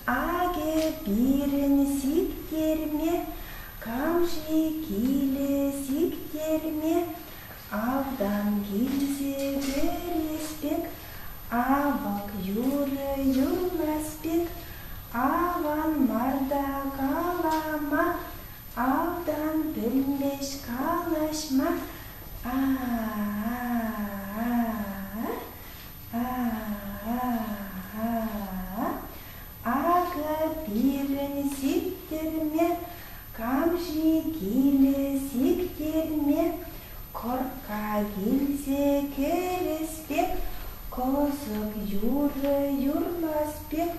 Аге бирін сиктерме, камши килі сиктерме, авдан келсе кереспек, авак юры юрмаспек, аван марда калама, авдан білмеш калашма. Ага бирін сиктерме, камши килі сиктерме, корка келсе кереспек, козық юры юрмаспек,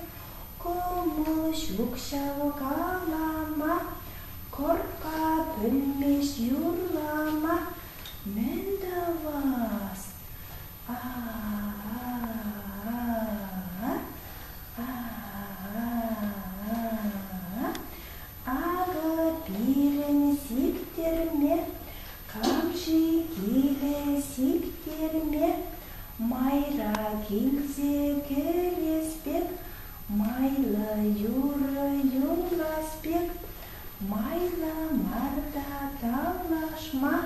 комыл шукшал калама, корка білмеш юрлама, мендавас. Ага бирін сиктерме, камши килі сиктерме, майра келсе кереспек, майлы юры юрмаспек, майла марда талашма,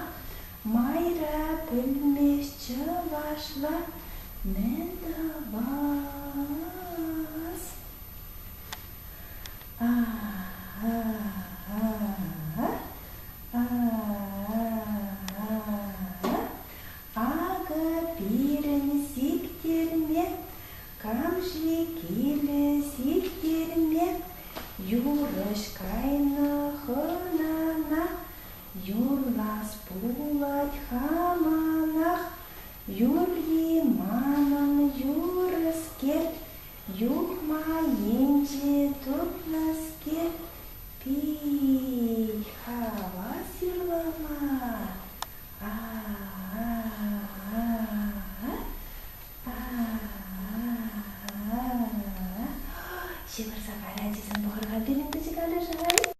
майра білмеш чывашла, мендавас. Ага бирін сиктерме, камши килі сиктерме, юрыш кайны хынана, юрлас пулать хаманах, юрли манын юрыскер, юхма енче тутласкер, пей хава сирлама. Шебір сапар әдесін бұғырға белімді жігалі жай.